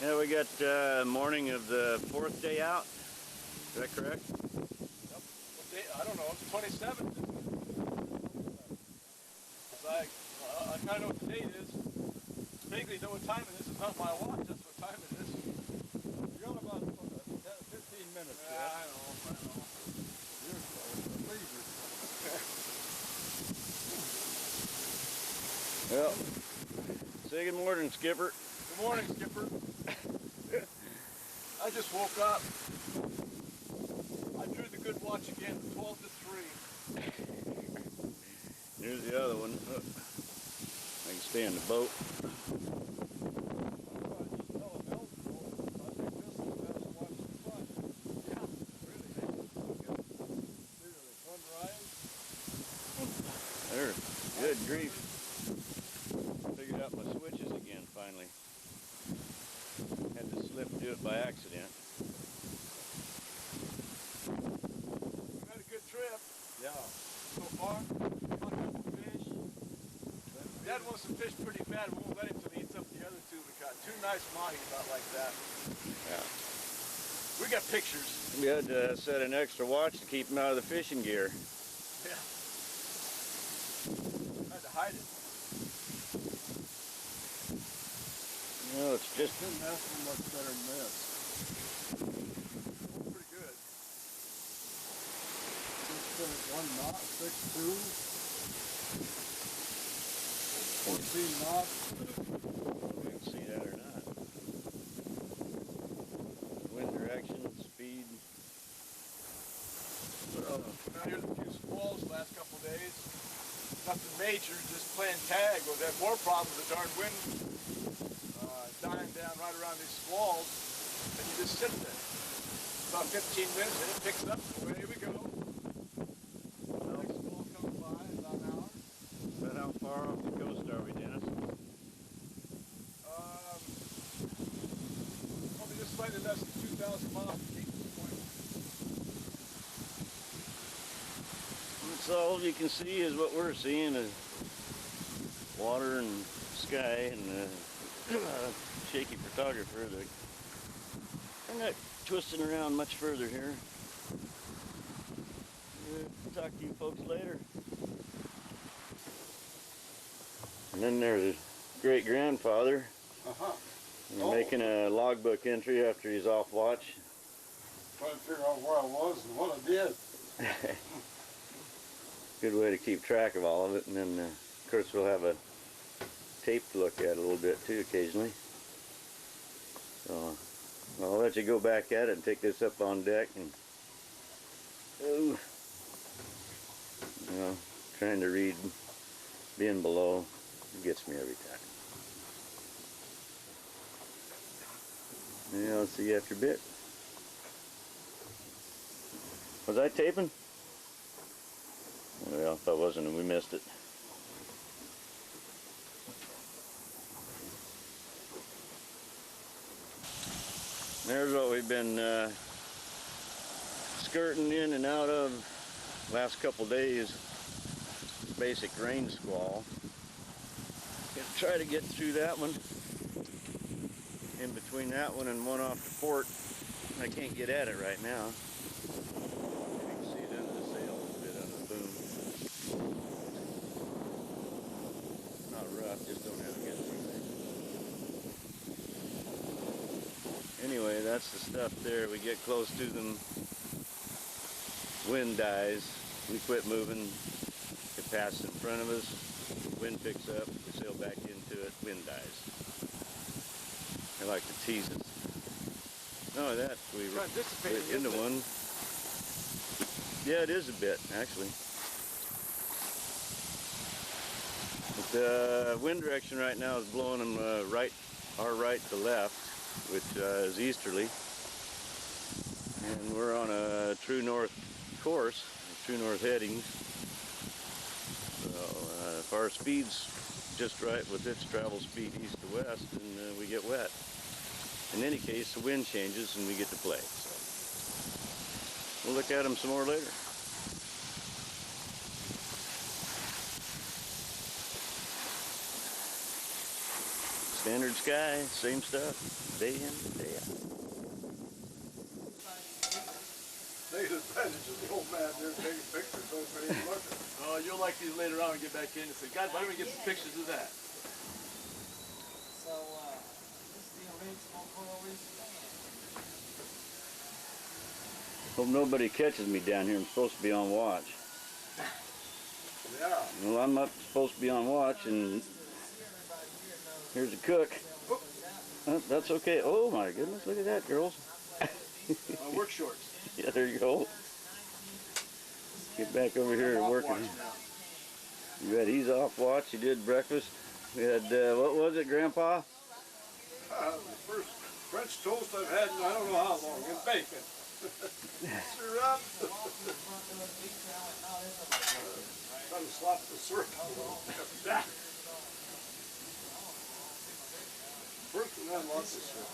Yeah, we got morning of the 4th day out. Is that correct? Yep. What day? I don't know. It's 27th. I kind of know what the date is. Vaguely know what time it is. It's not my watch. That's what time it is. You're on about 15 minutes. Yeah, I know. You're close. Well, say good morning, Skipper. Good morning, Skipper. I just woke up. I drew the good watch again, 12 to 3. Here's the other one. Oh, I can stay in the boat. There, good grief. Figured out my switches again finally. Had to slip do it by accident. We had a good trip. Yeah. So far. Caught a couple fish. Dad wants to fish pretty bad. We won't let him till he eats up the other two. We caught 2 nice mahi about like that. Yeah. We got pictures. We had to set an extra watch to keep him out of the fishing gear. Yeah. Tried to hide it. No, it's just Couldn't ask for much better than this. Pretty good. Just 1 knot, 6'2". 14 knots. we can see that or not. Wind direction, speed. Now here's a few squalls the last couple of days. Nothing major, just playing tag. We've had more problems with the darn wind dying down right around these squalls, and you just sit there. About 15 minutes and it picks up, and away we go. Next squall comes by, about an hour. About how far off the coast are we, Dennis? Probably just slightly less than 2,000 miles from Keaton's Point. That's all you can see is what we're seeing is water and sky and shaky photographer. I'm not twisting around much further here. Talk to you folks later. And then there's his great-grandfather. Making a logbook entry after he's off watch. Trying to figure out where I was and what I did. Good way to keep track of all of it, and then of course we'll have a tape to look at a little bit too occasionally. So I'll let you go back at it and take this up on deck and trying to read being below gets me every time. Yeah, I'll see you after a bit. Was I taping? Well, if I wasn't, we missed it. There's what we've been skirting in and out of last couple days. Basic rain squall. Gonna try to get through that one. In between that one and one off the port. I can't get at it right now. You can see it under the sail a little bit on the boom. Not rough, just don't have a good thing. Anyway, that's the stuff there. We get close to them, wind dies, we quit moving, it passes in front of us, wind picks up, we sail back into it, wind dies. They like to tease us. No, that we were into one. Yeah, it is a bit, actually. But the wind direction right now is blowing them our right to left, which is easterly, and we're on a true north course, true north headings. So if our speed's just right with its travel speed east to west, then we get wet. In any case, the wind changes and we get to play. So we'll look at them some more later. Standard sky, same stuff, day in, day out. Take advantage of the old man there taking pictures so everybody can look at it. Oh, you'll like these later on and get back in and say, God, why don't we get some pictures of that? So, this is the original coral reef stand. Hope nobody catches me down here. I'm supposed to be on watch. Yeah. Well, I'm up supposed to be on watch, and here's a cook. That's okay. Oh my goodness, look at that, girls. Work shorts. Yeah, there you go. Get back over here and working. You bet he's off watch. He did breakfast. We had, what was it, Grandpa? The first French toast I've had in I don't know how long. It's bacon. Syrup. Trying to slop the syrup. First one had lots of syrup.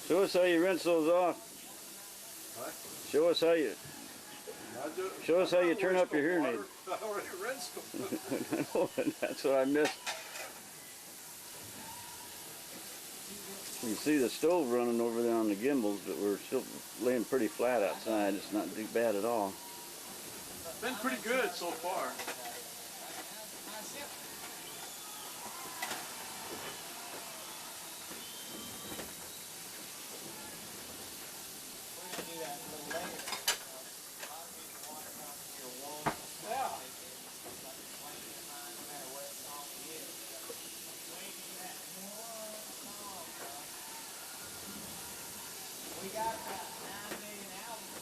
Show us how you rinse those off. What? Show us how you. Show us how you turn up your hearing aid. I already rinsed them. I know, that's what I missed. You can see the stove running over there on the gimbals, but we're still laying pretty flat outside. It's not too bad at all. Been pretty good so far. We got about 9 million albums.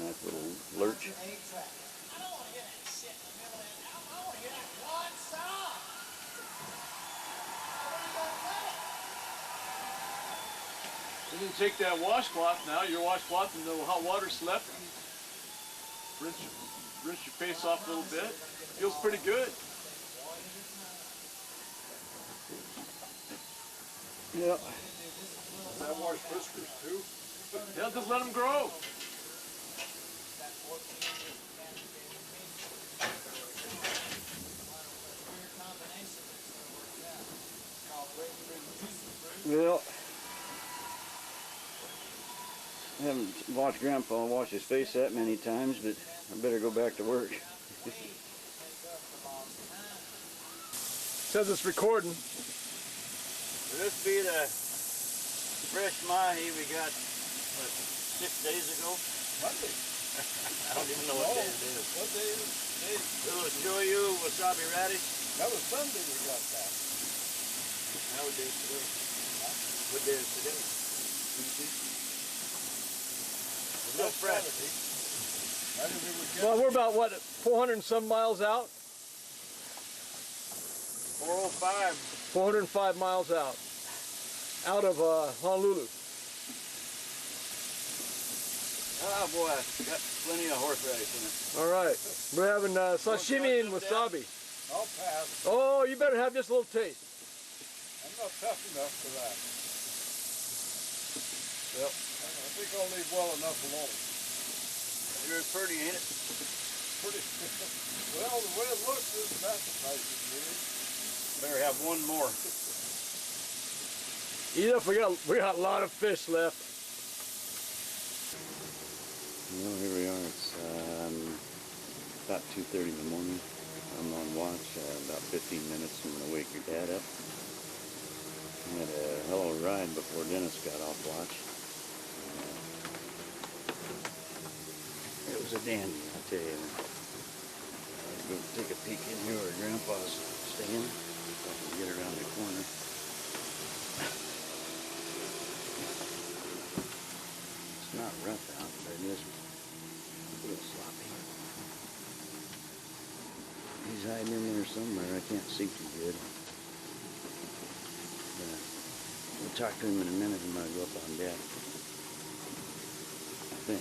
Nice little lurch. I don't want to hear that shit in the middle of that album. I want to hear that one song. You can take that washcloth now, your washcloth, and the hot water's left. Rinse your face off a little bit. Feels pretty good. Yeah. Does that wash whiskers too? Yeah, just let them grow. Well, I haven't watched Grandpa wash his face that many times, but I better go back to work. Says it's recording. Will this be the fresh mahi we got, what, 6 days ago? Monday. I don't even know what day it is. What day is it? Little shoyu, wasabi radish. That was Sunday we got that. Now what day is today? What day is today? No fresh. I didn't think we'd get Well, we're about, what, 400 and some miles out? 405. 405 miles out of Honolulu. Oh boy, got plenty of horseradish in it. All right, we're having sashimi and wasabi. I'll pass. Oh, you better have just a little taste. I'm not tough enough for that. Yep. I think I'll leave well enough alone. You're pretty, ain't it? Pretty. Well, the way it looks isn't appetizing, really. Better have one more. Eat up, we got a lot of fish left. Well, here we are. It's about 2:30 in the morning. I'm on watch. About 15 minutes. I'm going to wake your dad up. We had a hell of a ride before Dennis got off watch. It was a dandy, I tell you. Let's go take a peek in here where Grandpa's staying. If I can get around the corner. It's not rough out, but it is a little sloppy. He's hiding in there somewhere. I can't see too good. But, we'll talk to him in a minute. I'm going to go up on deck. I think.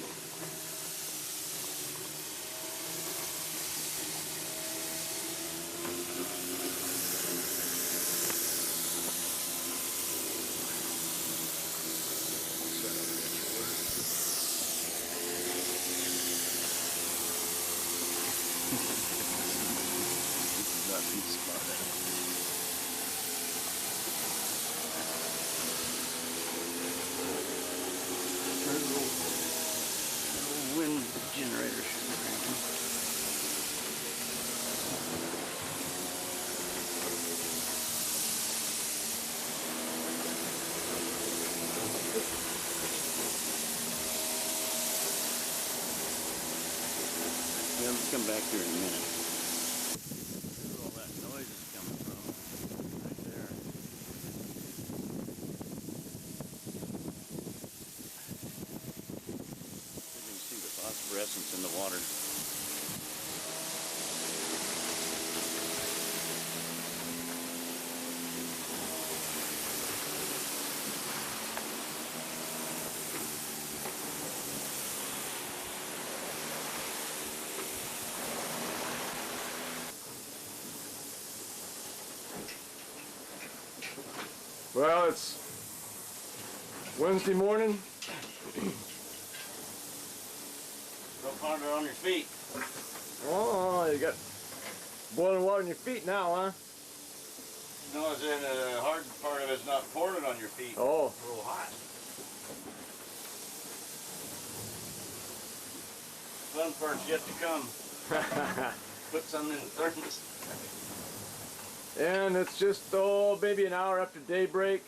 spot it. There's a little wind generator should be running. Yeah, I'll come back here in a minute. Where's all that noise is coming from? Right there. You can see the phosphorescence in the water. Well, it's Wednesday morning. Go ponder on your feet. Oh, you got boiling water in your feet now, huh? No, it's in the hard part of it's not pouring on your feet. Oh. It's a little hot. Fun part's yet to come. Put some in the thermos. And it's just, oh, maybe an hour after daybreak.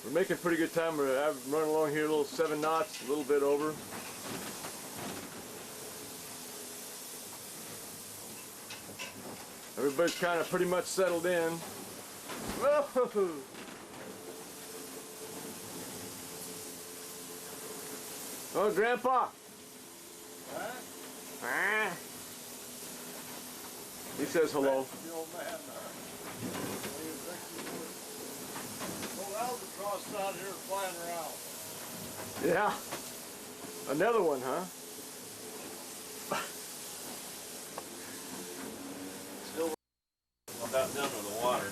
We're making pretty good time. We're running along here a little 7 knots, a little bit over. Everybody's kind of pretty much settled in. Whoa! Oh, Grandpa! Huh? He says hello. The old man, what do you think he would? Oh, albatross out here flying around. Yeah. Another one, huh? Still about done with the water.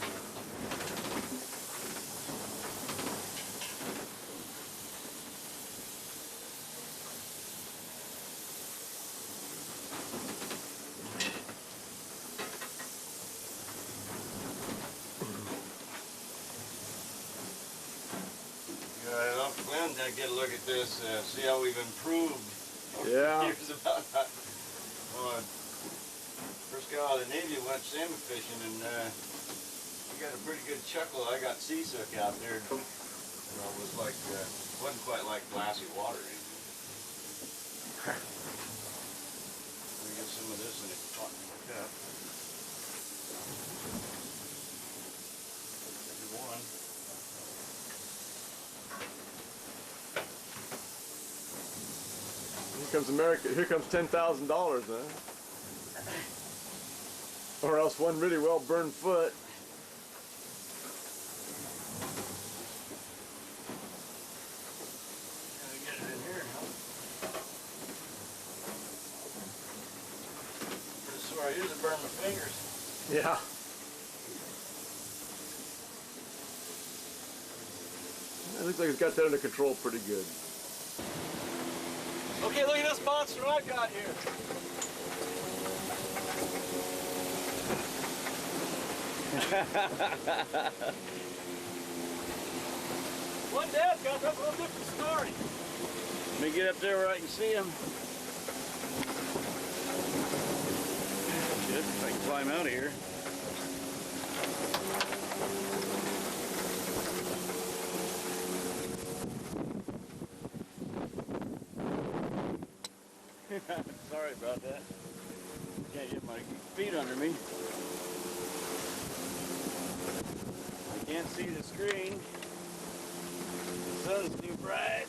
Glenn, get a look at this, see how we've improved over Yeah. years about that. First got out of the Navy, went salmon fishing, and we got a pretty good chuckle. I got seasick out there. It was like, wasn't quite like glassy water. Let me get some of this in a pot cup. One. Here comes America. Here comes $10,000, huh? Or else one really well burned foot. Gotta get it in here, huh? Pretty sore. I usually burn my fingers. Yeah. It looks like it's got that under control pretty good. Okay, look at this monster I got here. One dad's got that's a little different story. Let me get up there where I can see him. Good, if I can climb out of here. Sorry about that. Can't get my feet under me. I can't see the screen. The sun's too bright.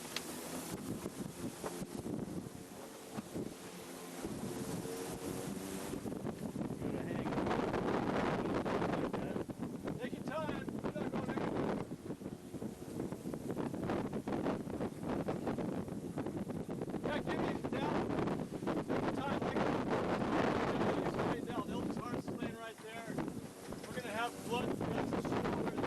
Take your time. You're not going anywhere. Yeah, give me these down. Take your time. Like it. Down. Elvis Hart's laying right there. We're gonna have blood. That's a show where the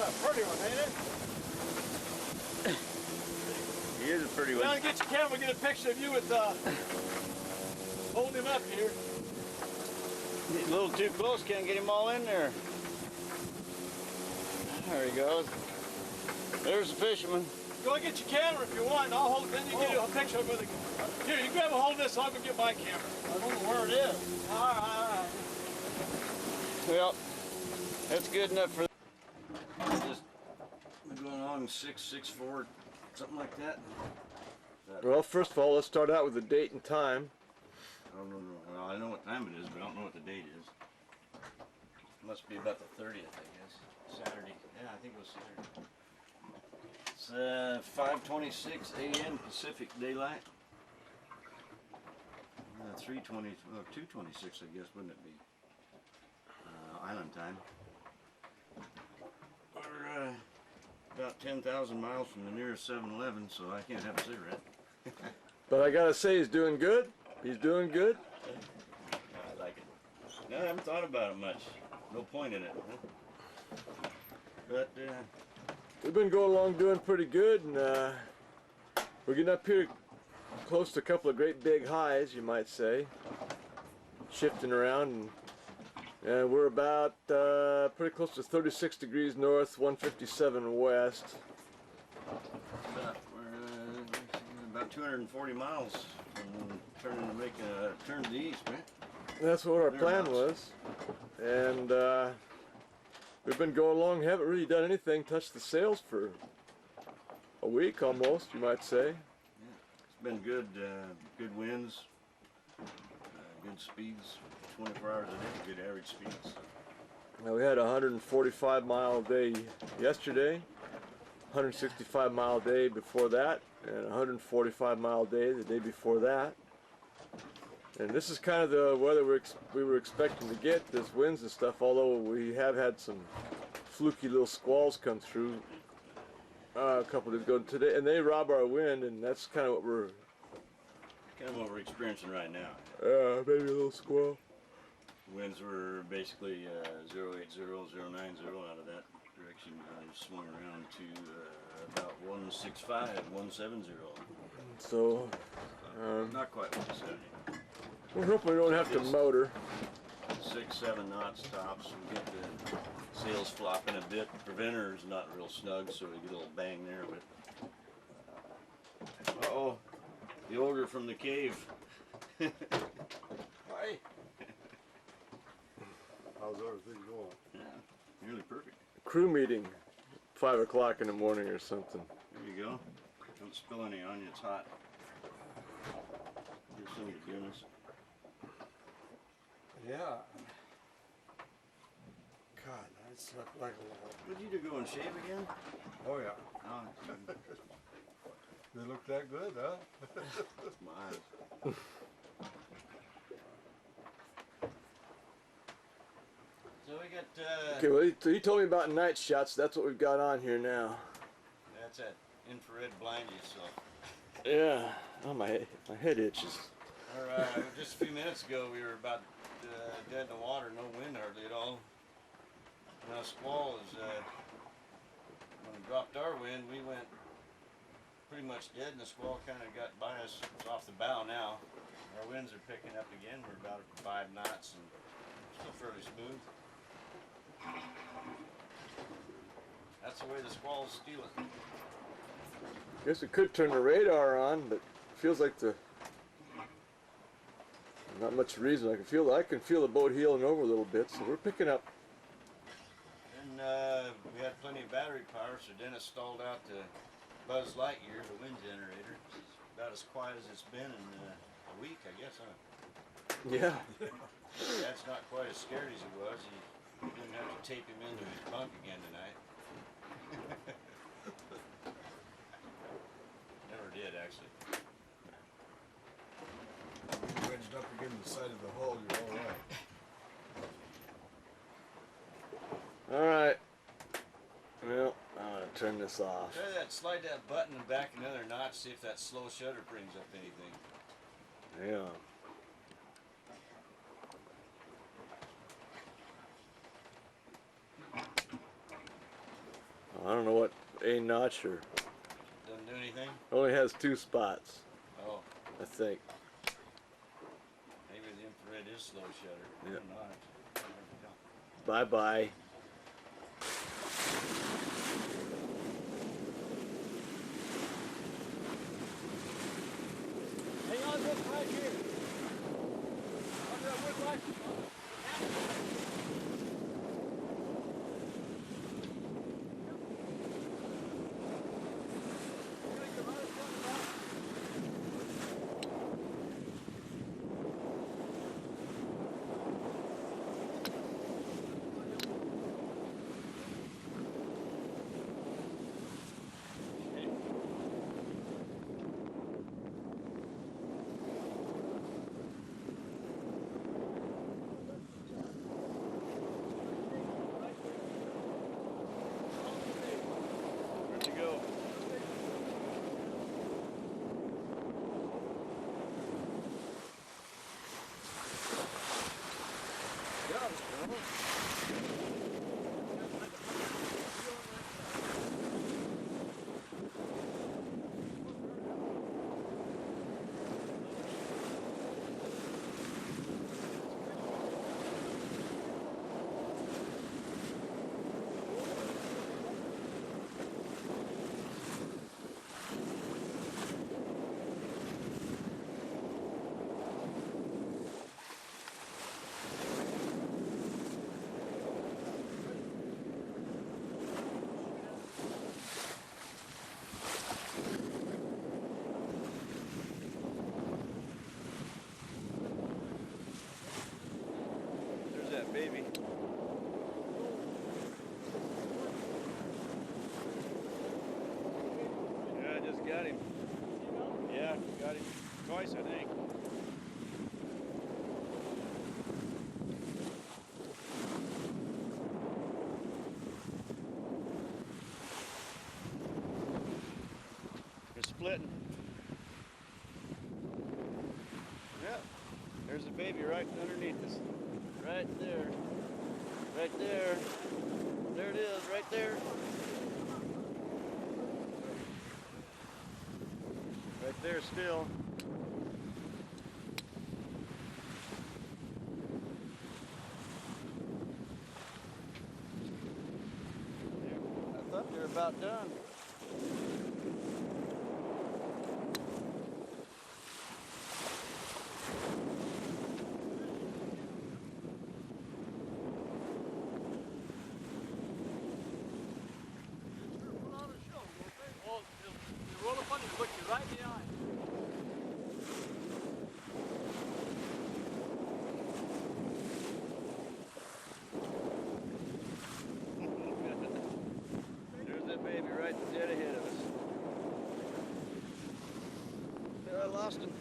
a pretty one, ain't it? He is a pretty Now one. get your camera, get a picture of you with holding him up here. Getting a little too close, can't get him all in there. There he goes. There's the fisherman. Go and get your camera if you want. I'll hold. Then you get a picture of it with it. Here, you grab a hold of this. I'll go get my camera. I don't know where it is. All right. Well, that's good enough for. Just we're going along 664, something like that. Well, first of all, let's start out with the date and time. I don't know. Well, I know what time it is, but I don't know what the date is. It must be about the 30th, I guess. Saturday. Yeah, I think it was Saturday. It's 5:26 a.m. Pacific Daylight. 3:20, well, 2:26, I guess, wouldn't it be? Island time. We're about 10,000 miles from the nearest 7-Eleven, so I can't have a cigarette. But I gotta say, he's doing good. He's doing good. I like it. No, I haven't thought about it much. No point in it. Huh? But We've been going along doing pretty good, and we're getting up here close to a couple of great big highs, you might say. Shifting around, and we're about pretty close to 36 degrees north, 157 west. we're about 240 miles from turning to make a turn to the east, right? That's what our plan Thereabouts. was, and we've been going along. Haven't really done anything, touched the sails for a week almost, you might say. It's been good, good winds, good speeds, 24 hours a day, good average speeds. Now, we had a 145 mile day yesterday, 165 mile day before that, and a 145 mile day the day before that. And this is kind of the weather we were expecting to get, this winds and stuff, although we have had some fluky little squalls come through a couple days ago today, and they rob our wind, and that's kind of what we're experiencing right now. maybe a little squall. Winds were basically 080, 090 out of that direction. Swung around to about 165, 170. So Not quite 170. we're hoping we don't have to motor. 6-7 knots tops. We get the sails flopping a bit. Preventer is not real snug, so we get a little bang there. But uh-oh, the odor from the cave. Hi. How's everything going? Yeah, nearly perfect. Crew meeting, 5 o'clock in the morning or something. There you go. Don't spill any on you. It's hot. Here's some to goodness. Yeah. God, I slept like a lot. What did you do? Go and shave again? Oh yeah. Oh, They look that good, huh? my eyes. So we got. Okay, well, he told me about night shots. That's what we've got on here now. That's that infrared blind yourself. Yeah. Oh, my head itches. Just a few minutes ago, we were about dead in the water, no wind hardly at all. Now squall is, when we dropped our wind, we went pretty much dead, and the squall kind of got by us. It's off the bow now. Our winds are picking up again. We're about 5 knots and still fairly smooth. That's the way the squalls steal it. Guess we could turn the radar on, but it feels like not much reason. I can feel the boat heeling over a little bit, so we're picking up. And we had plenty of battery power, so Dennis stalled out the Buzz Lightyear, the wind generator. It's about as quiet as it's been in a week, I guess, huh? Yeah. That's not quite as scared as he was. He didn't have to tape him into his bunk again tonight. Never did, actually. Wedged up against the side of the hull, you're all right. All right. Well, I'm gonna turn this off. Try that, slide that button and back another notch, see if that slow shutter brings up anything. Yeah. not sure. Doesn't do anything? Only has 2 spots, Oh, I think. maybe the infrared is slow shutter. Yeah. Or not. There we go. Bye-bye. Hang on this right here. Under that wood light. Where'd you go? There's that baby. Yeah, I just got him. Yeah, got him twice, I think. They're splitting. Yep. There's the baby right underneath us. Right there. Right there. There it is, right there. Right there still. I thought they were about done. Well, you roll up on you, look you right in the eye. There's that baby right dead ahead of us. There, I lost him.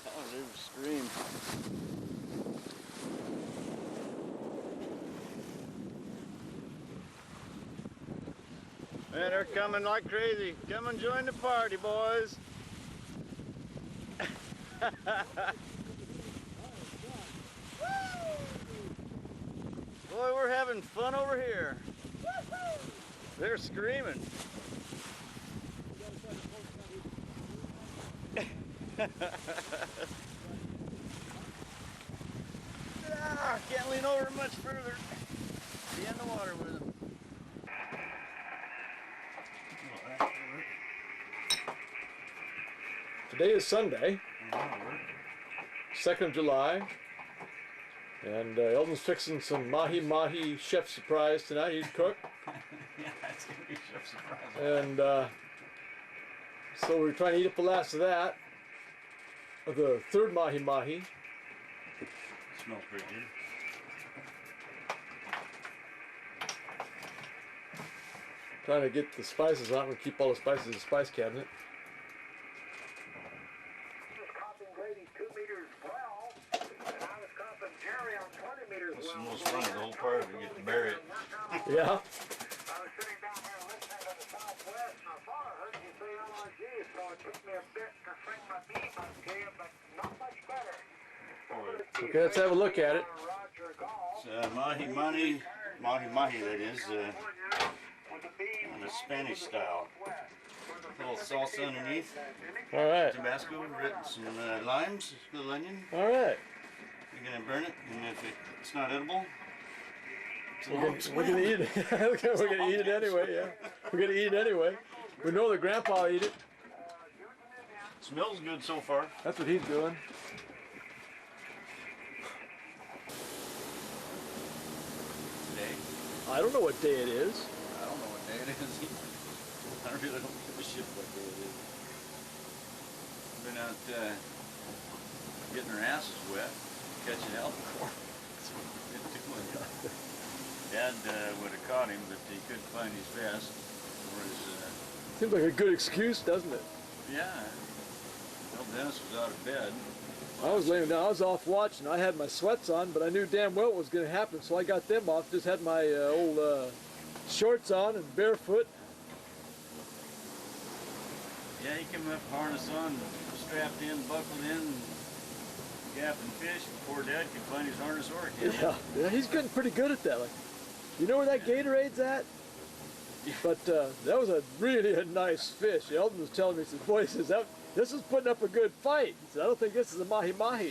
Oh, dude, scream. Man, they're coming like crazy. Come and join the party, boys. Boy, we're having fun over here. They're screaming. Can't lean over much further. Be in the water with them. Today is Sunday, 2nd of July, and Eldon's fixing some mahi-mahi chef surprise tonight. He'd cook. Yeah, it's gonna be chef surprise. And so we're trying to eat up the last of that, of the 3rd mahi-mahi. Smells pretty good. Trying to get the spices out and keep all the spices in the spice cabinet. This is the most fun of the whole party. We get to bury it. Yeah. I was sitting down here listening to the Southwest, and I thought I heard you say LRG, so it took me a bit to sing my beat up to you, but not much better. Okay, let's have a look at it. It's mahi that is, in a Spanish style. A little salsa underneath, All right. Tabasco, some limes, a little onion. All right. You're gonna burn it, and if it's not edible, it's a We're long gonna swim. eat it. We're gonna eat it anyway. Yeah. We're gonna eat it anyway. We know that Grandpa will eat it. Smells good so far. That's what he's doing. Today, I don't know what day it is. I don't know what day it is either. I really don't give a shit what day it is. Been out getting our asses wet, catching albacore. That's what we've been doing. Dad would have caught him, but he couldn't find his vest. Or his, Seems like a good excuse, doesn't it? yeah. Well, Dennis was out of bed. I was laying down. I was off watch, and I had my sweats on, but I knew damn well it was going to happen, so I got them off. Just had my old shorts on and barefoot. Yeah, he came up, harness on, strapped in, buckled in, gapping fish before Dad could find his harness or again. Yeah, he's getting pretty good at that. Like, you know where that Gatorade's at? But that was a really nice fish. Eldon was telling me, he says, boy, he says, this is putting up a good fight. He said, I don't think this is a mahi-mahi. We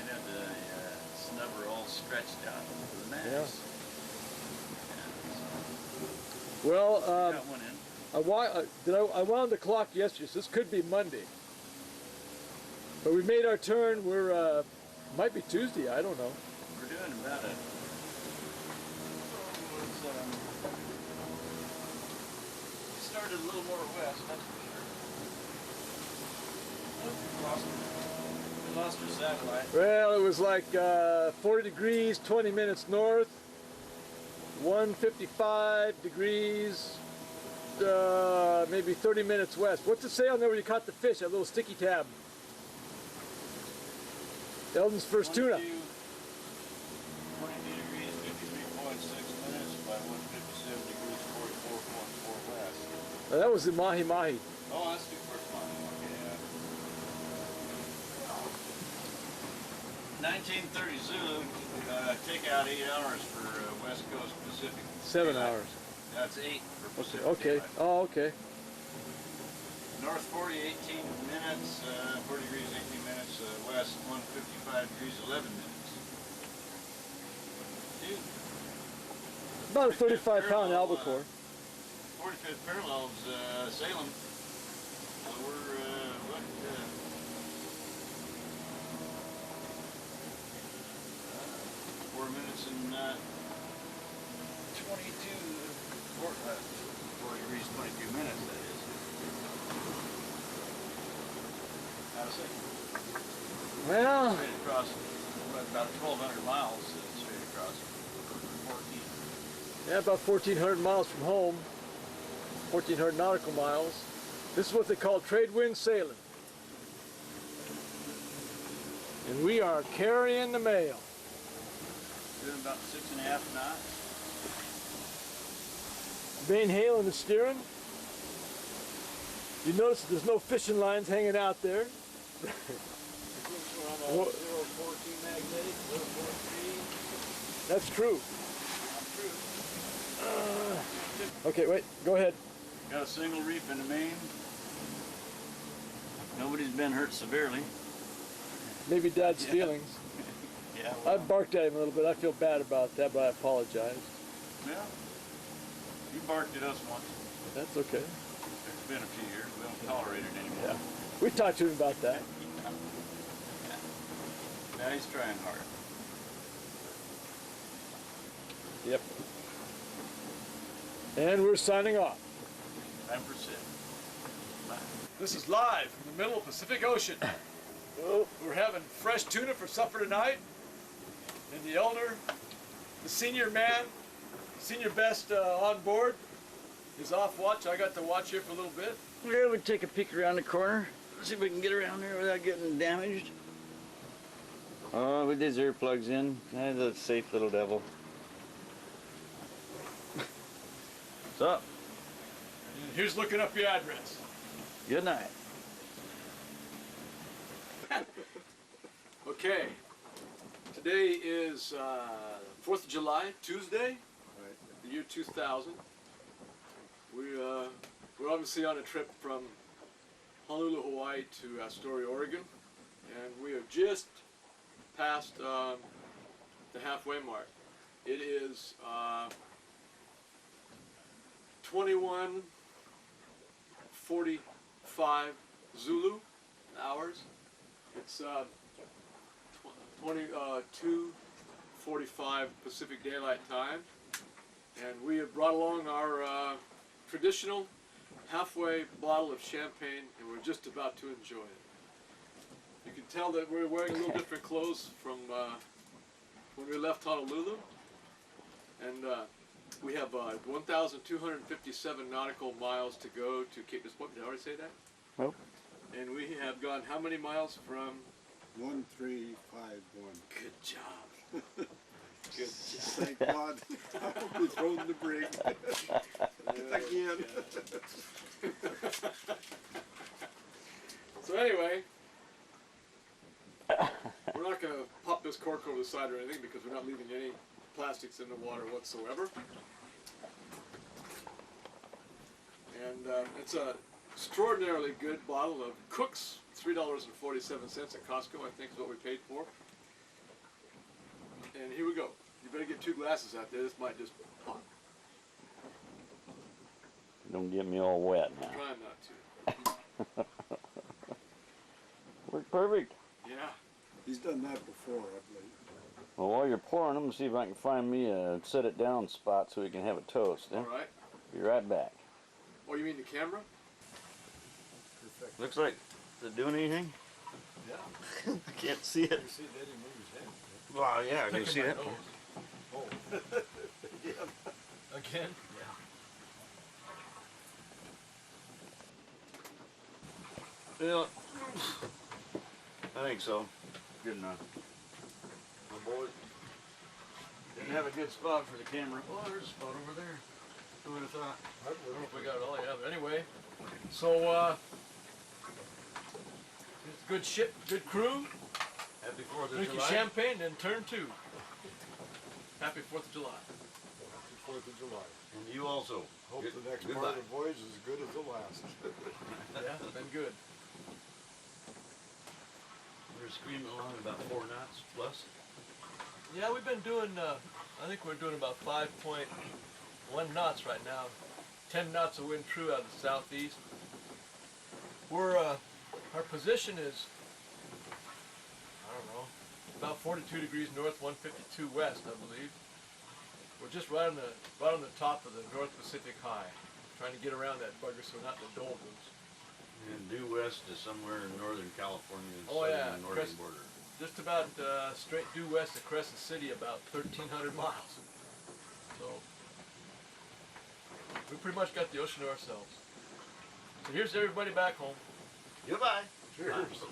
had the snubber all stretched out for the max. Yeah. Well, Got one in. I wound the clock yesterday, so this could be Monday. But we made our turn. We're might be Tuesday. I don't know. We're doing about a. We started a little more west, that's for sure. We lost our satellite. Well, it was like 40 degrees, 20 minutes north, 155 degrees, maybe 30 minutes west. What's it say on there where you caught the fish, that little sticky tab? Eldon's first tuna. 22 degrees, 53.6 minutes by 157 degrees, 44.4 west. Now, that was the mahi-mahi. Oh, that's the first one. Okay, 1930 Zulu, take out 8 hours for West Coast Pacific. 7 hours. That's 8 for Pacific. Okay. Daylight. Oh, okay. North 40, 18 minutes, 40 degrees, 18 minutes, west 155 degrees, 11 minutes. Dude, About a 35-pound parallel, albacore. 45th parallels, Salem. So we're, what, 4 minutes and 4 degrees, 22 minutes, that is. Out of sight. Well, Straight across, about 1,200 miles straight across. 14. yeah, about 1,400 miles from home. 1,400 nautical miles. This is what they call trade wind sailing. And we are carrying the mail. Doing about 6.5 knots. Van Halen is steering. You notice there's no fishing lines hanging out there. We're on a 014 magnetic, 043. That's true. Not true. Okay, wait, go ahead. Got a single reef in the main. Nobody's been hurt severely. Maybe Dad's Yeah. feelings. Yeah. I barked at him a little bit. I feel bad about that, but I apologize. Well, you barked at us once. That's okay. It's been a few years. We don't tolerate it anymore. Yeah. We talked to him about that. Now he's trying hard. Yep. And we're signing off. Time for sit. Bye. This is live from the middle of the Pacific Ocean. We're having fresh tuna for supper tonight. And the elder, the senior man, senior best on board, is off watch. I got to watch here for a little bit. Yeah, we'll take a peek around the corner. See if we can get around there without getting damaged. Oh, with these earplugs in. That's a safe little devil. What's up? And here's looking up your address. Good night. Okay, today is 4th of July, Tuesday, the year 2000. We're obviously on a trip from Honolulu, Hawaii to Astoria, Oregon, and we have just passed the halfway mark. It is 21:45 Zulu hours. It's 22:45 Pacific Daylight Time, and we have brought along our traditional halfway bottle of champagne, and we're just about to enjoy it. You can tell that we're wearing a little different clothes from when we left Honolulu, and we have 1,257 nautical miles to go to Cape Disappointment. Did I already say that? Nope. And we have gone how many miles from? 1351. Good job. Good job. Thank God. We thrown the brig. Again. So anyway, we're not going to pop this cork over the side or anything because we're not leaving any plastics in the water whatsoever. And it's a extraordinarily good bottle of Cook's, $3.47 at Costco, I think is what we paid for. And here we go. You better get 2 glasses out there. This might just pop. Don't get me all wet I'm now. trying not to. Worked perfect. Yeah. He's done that before, I believe. Well, while you're pouring them, see if I can find me a set it down spot so we can have a toast. All right. Be right back. Oh, you mean the camera? Perfect. Looks like they're doing anything? Yeah. I can't see it. You see Eddie move his head. Well, yeah, I can see that. Oh. Again? Yeah. I think so. Good enough. My boy didn't have a good spot for the camera. Oh, there's a spot over there. Who would have thought? I don't know if we got it all yet, but anyway. So, it's good ship, good crew. Happy 4th of Drink your July. champagne and turn 2. Happy 4th of July. Happy 4th of July. And you also. Hope Good- the next goodbye. part of the voyage is as good as the last. Yeah, it's been good. We're screaming along about 4 knots plus. Yeah, we've been doing, I think we're doing about 5.1 knots right now. 10 knots of wind true out of the southeast. We're, our position is, I don't know, about 42 degrees north, 152 west, I believe. We're just right on the top of the North Pacific High, trying to get around that bugger so we're not in the doldrums. And due west is somewhere in Northern California, Oh, southern yeah, and northern Crest- border. Just about straight due west of Crescent City, about 1,300 miles. So we pretty much got the ocean to ourselves. So here's everybody back home. Goodbye. Cheers.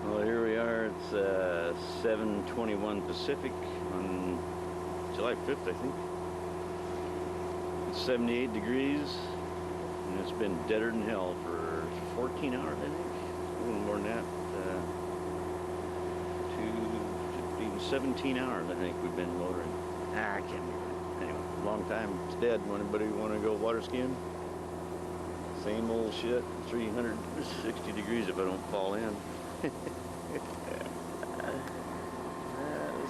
Well, here we are. It's 7:21 Pacific on July 5th, I think. It's 78 degrees, and it's been deader than hell for 14 hours, I think. A little more than that. 17 hours, I think we've been motoring. I can't remember. Anyway, long time. It's dead. Anybody want to go water skiing? Same old shit, 360 degrees if I don't fall in. Let's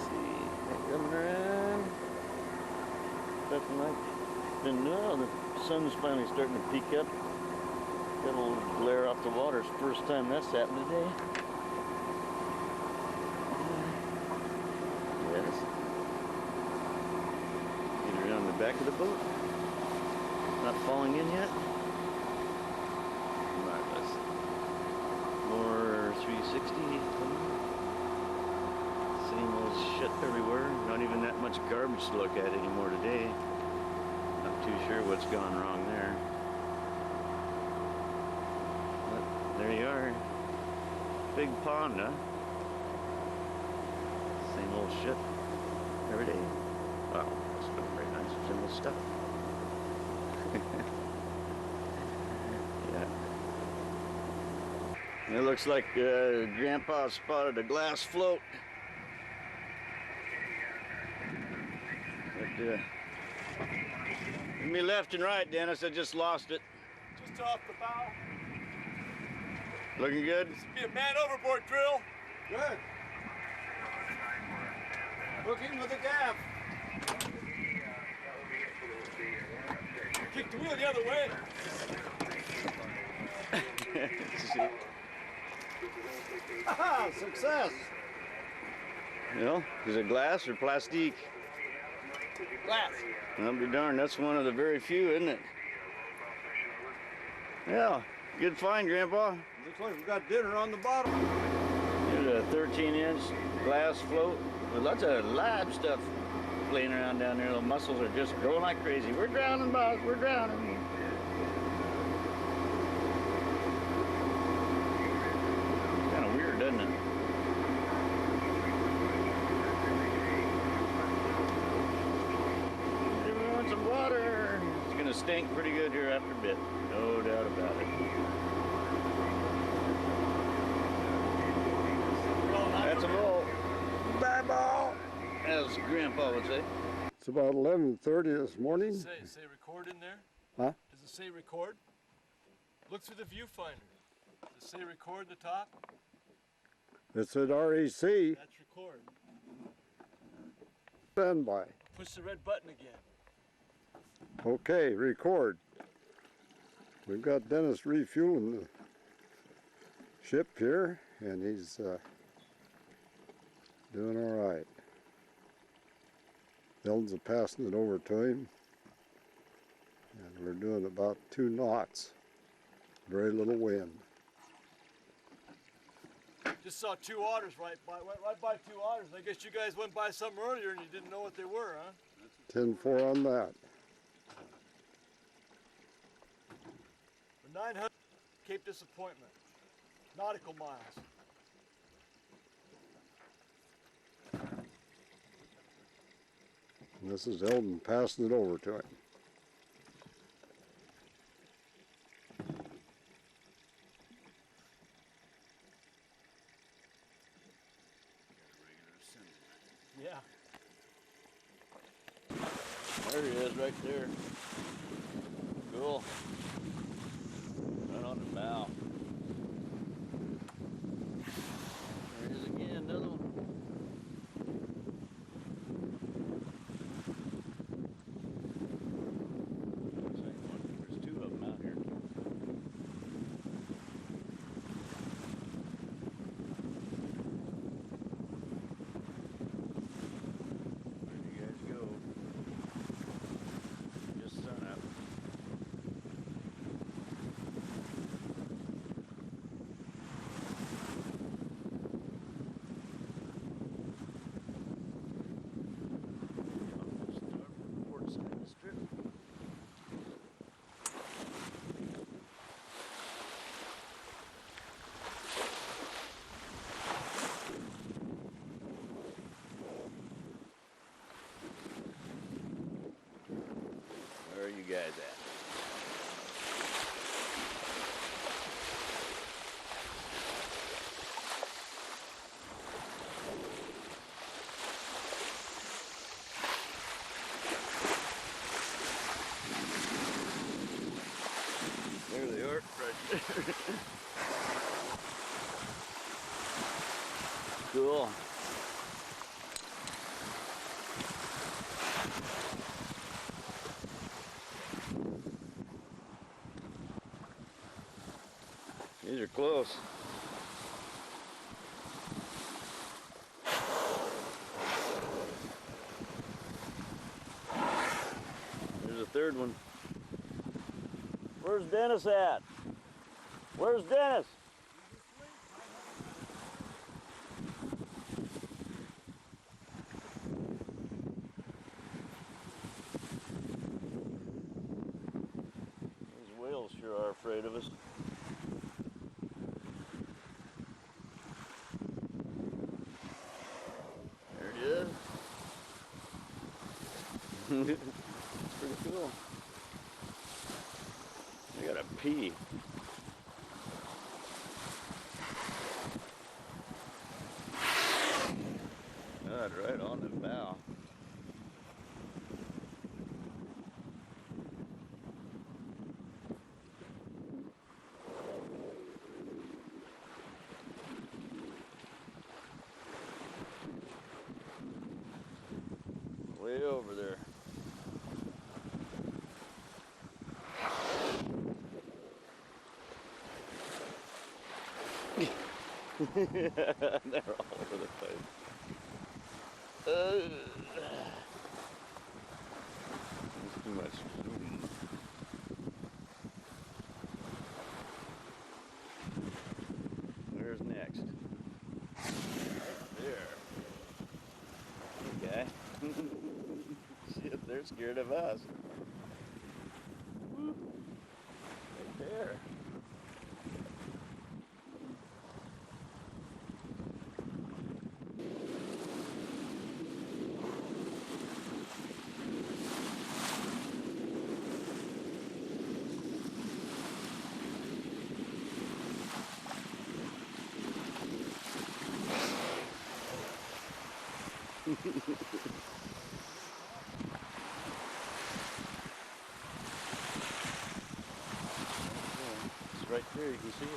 see, coming around. Nothing like, then no, the sun's finally starting to peek up. Got a little glare off the water. It's the first time that's happened today. Yes. Get around the back of the boat. Not falling in yet. Marvelous. More 360. Same old shit everywhere. Not even that much garbage to look at anymore today. Not too sure what's gone wrong there. But there you are. Big pond, huh? Same old shit every day. Wow, that's been very nice, simple stuff. Yeah. It looks like Grandpa spotted a glass float. But, me left and right, Dennis. I just lost it. Just off the bow. Looking good? This would be a man overboard drill. Good. Hooking with a gaff. Kick the wheel the other way. Haha, success. You know, is it glass or plastique? Glass. I'll be darned, that's one of the very few, isn't it? Yeah, good find, Grandpa. Looks like we got dinner on the bottom. Here's a 13-inch glass float with lots of live stuff playing around down there. The mussels are just growing like crazy. We're drowning, boss, we're drowning. Kind of weird, doesn't it? We want some water. It's gonna stink pretty good here after a bit. No doubt about it. That's a ball. Bye, ball. As Grandpa would say. It's about 11:30 this morning. Say record in there? Huh? Does it say record? Look through the viewfinder. Does it say record at the top? It's at REC. That's record. Standby. Push the red button again. Okay, record. We've got Dennis refueling the ship here, and he's doing all right. Eldon's passing it over to him, and we're doing about 2 knots. Very little wind. Just saw 2 otters went right by 2 otters. I guess you guys went by some earlier and you didn't know what they were, huh? 10-4 on that. The 900 Cape Disappointment, nautical miles. And this is Eldon passing it over to him. Yeah. There he is, right there. Cool. Right on the bow. There he is again, another one. Same one. There's 2 of them out here. Where'd you guys go? Just sun up. Cool. These are close. There's a third one. Where's Dennis at? Where's Dennis? These whales sure are afraid of us. There he is. It's pretty cool. I gotta pee. God, right on the bow. Way over there. They're all over the place. There's too much zoom. Where's next? Right there. Okay. Shit, they're scared of us. Woo. Right there. It's right there, you can see it.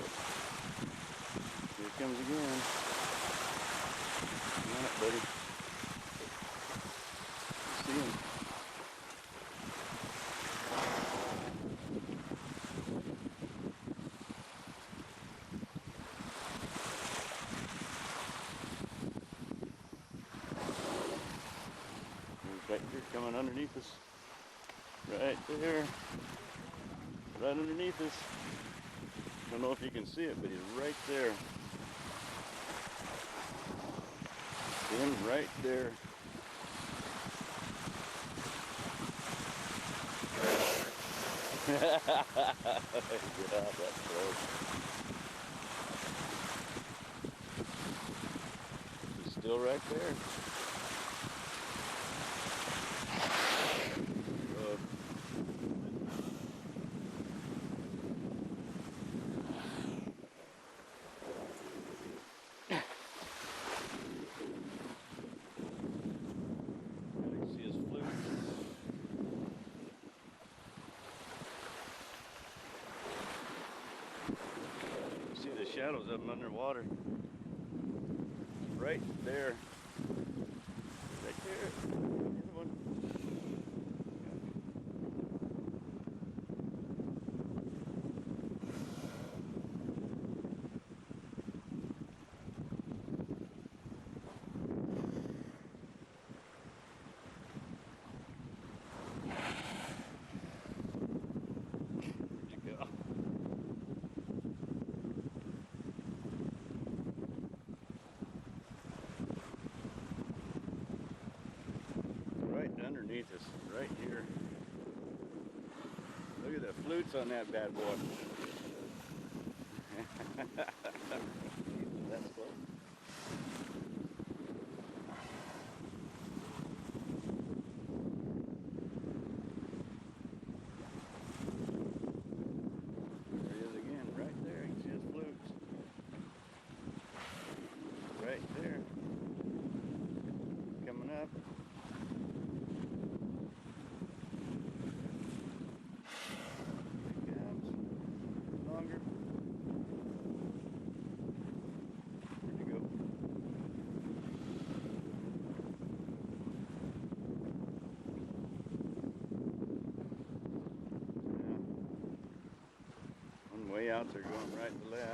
Here it comes again. Come on up, buddy. See him. He's right here coming underneath us. Right there. Right underneath us. I don't know if you can see it, but he's right there. See him right there. Yeah, that's close. He's still right there. Shadows of them underwater. Right there. Right there. There's one. Where'd you go? Underneath us, right here. Look at the flutes on that bad boy. That's close. There he is again, right there. You can see his flutes. Right there. Coming up. Where'd you go? out there going right to left.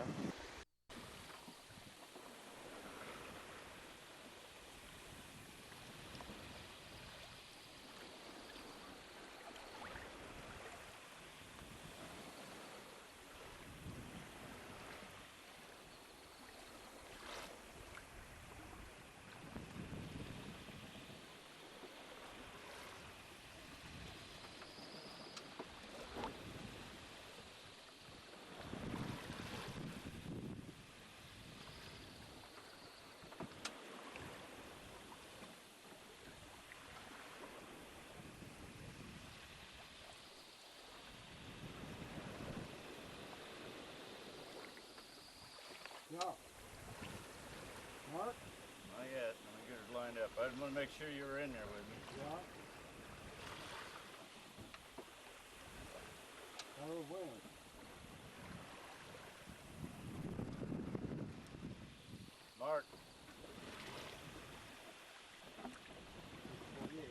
Yeah. Mark? Not yet. Let me get her lined up. I just want to make sure you were in there with me. Yeah. How do we win? Mark. 48.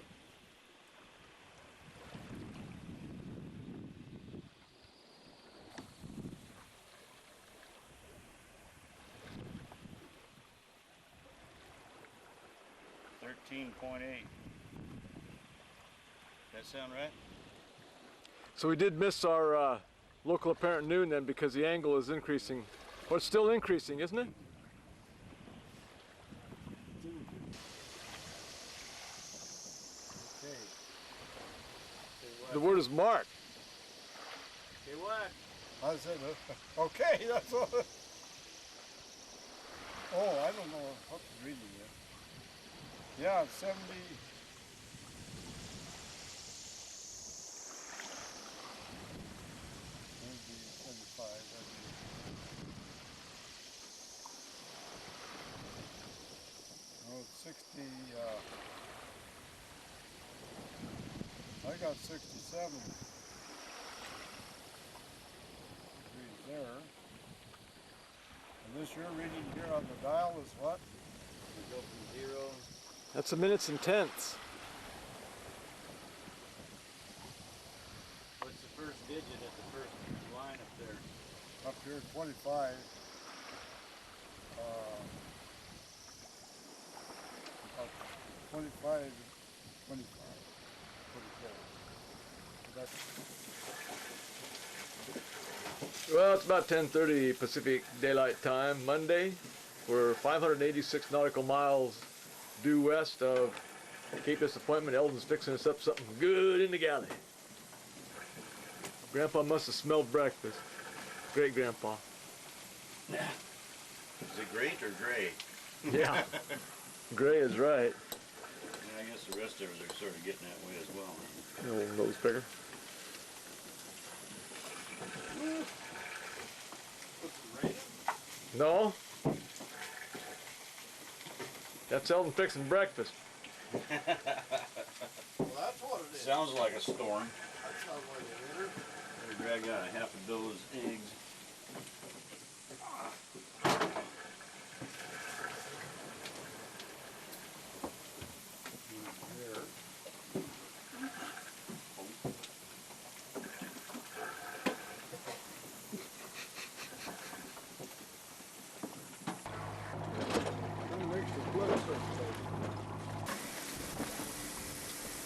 .8. That sound right? So we did miss our local apparent noon then because the angle is increasing. Well, it's still increasing, isn't it? Okay. The word is mark. Okay, what? I said, okay, that's all. Oh, I don't know what the reading is. Yeah, it's 70. Maybe 75. No, it's 60. I got 67 degrees there. And this you're reading here on the dial is what? We go from 0. That's the minutes and tenths. What's the first digit at the first line up there? Up here 25. About 25, 24. That's Well, it's about 10:30 Pacific Daylight Time, Monday. We're 586 nautical miles due west of Cape Disappointment. Eldon's fixing us up something good in the galley. Grandpa must have smelled breakfast. Great Grandpa. Is it great or gray? Yeah. Gray is right. And I guess the rest of us are sort of getting that way as well. A little nose picker. No. That's Eldon fixing breakfast. well, that's what it is. Sounds like a storm. That sounds like a winter. Better drag out a half a dozen eggs.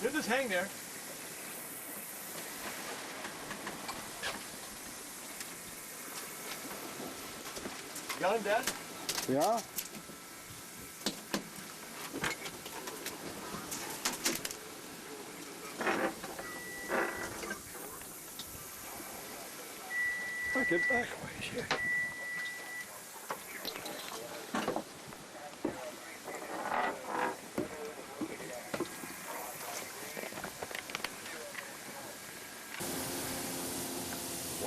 He'll just hang there. You got him, Dad? Yeah? Get back away, shit.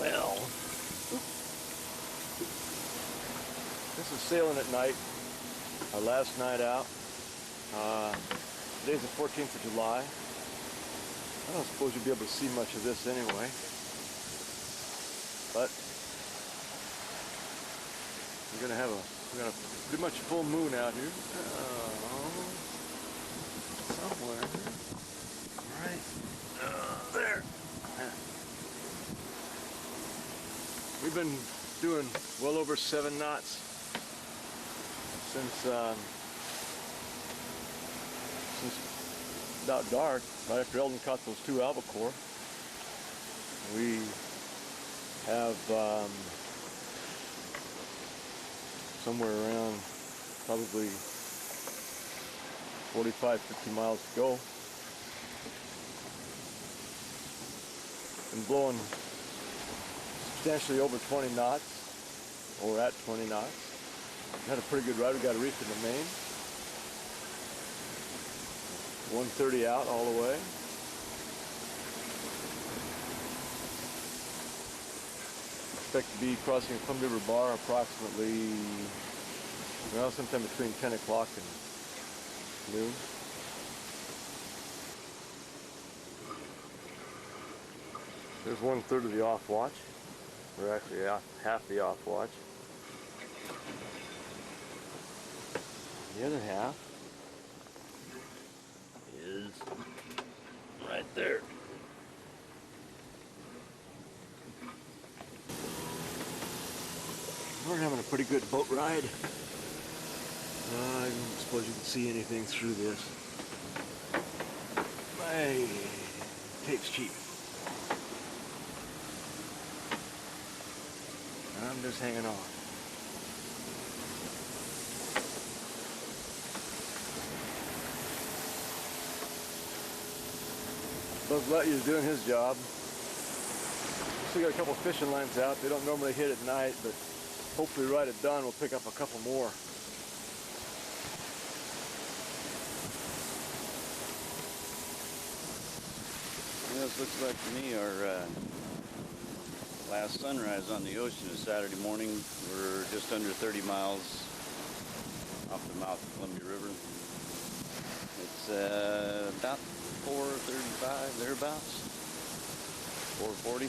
Well, this is sailing at night, our last night out. Today's the 14th of July. I don't suppose you'll be able to see much of this anyway, but we're gonna have pretty much a full moon out here. Somewhere, right there. We've been doing well over 7 knots since about dark, right after Eldon caught those 2 albacore. We have somewhere around probably 45-50 miles to go. Been blowing substantially over 20 knots, or at 20 knots. Had a pretty good ride. We got a reef in the main. 130 out all the way. Expect to be crossing Columbia River Bar approximately, well, sometime between 10 o'clock and noon. There's 1/3 of the off watch, or actually half the off watch. The other half is right there. We're having a pretty good boat ride. I don't suppose you can see anything through this. Hey, tape's cheap. I'm just hanging on. Buzz Letty's doing his job. Still got a couple fishing lines out. They don't normally hit at night, but hopefully right at dawn we'll pick up a couple more. Yeah, this looks like to me our last sunrise on the ocean is Saturday morning. We're just under 30 miles off the mouth of Columbia River. It's about 4:35, thereabouts. 4:40.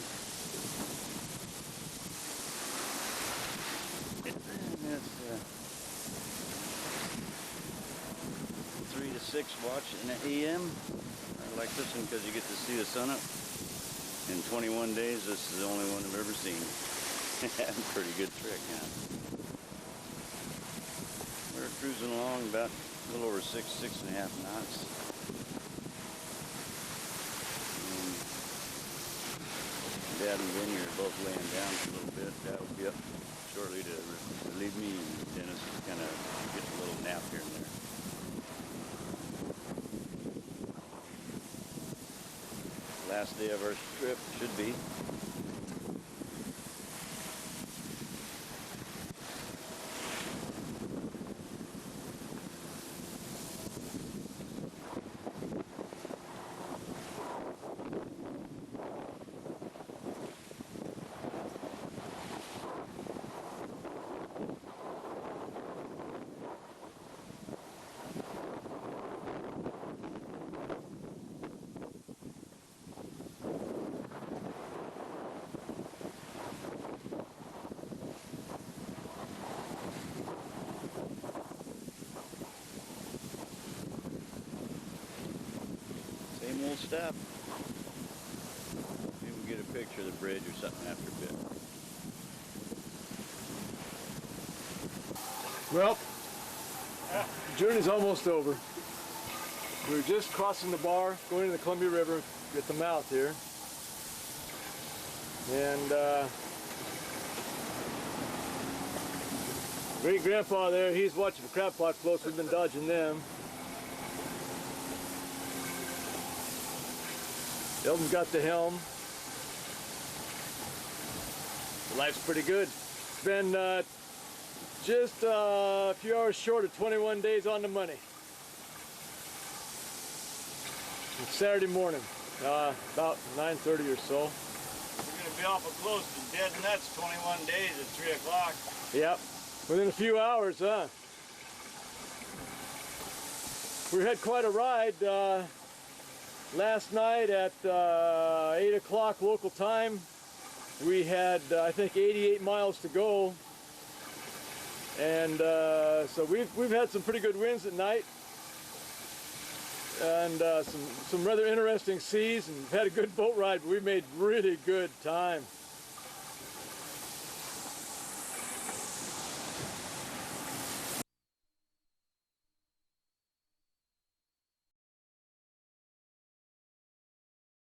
And it's 3 to 6 watch in the AM. I like this one because you get to see the sun up. In 21 days, this is the only one I've ever seen. Pretty good trick, huh? We're cruising along about a little over 6.5 knots. Dad and Vinny are both laying down for a little bit. Dad will be up shortly to relieve me, and Dennis kind of gets a little nap here and there. Last day of our trip should be. Same old stuff. Maybe we'll get a picture of the bridge or something after a bit. Well, the journey's almost over. We're just crossing the bar, going to the Columbia River at the mouth here. And great grandpa there, he's watching for crab pot floats. We've been dodging them. Eldon's got the helm. Life's pretty good. It's been just a few hours short of 21 days on the money. It's Saturday morning, about 9:30 or so. We're going to be awful close to dead nuts 21 days at 3 o'clock. Yep, within a few hours, huh? We had quite a ride last night at 8 o'clock local time. We had, I think, 88 miles to go. And so we've had some pretty good winds at night. And some rather interesting seas, and had a good boat ride, but we made really good time.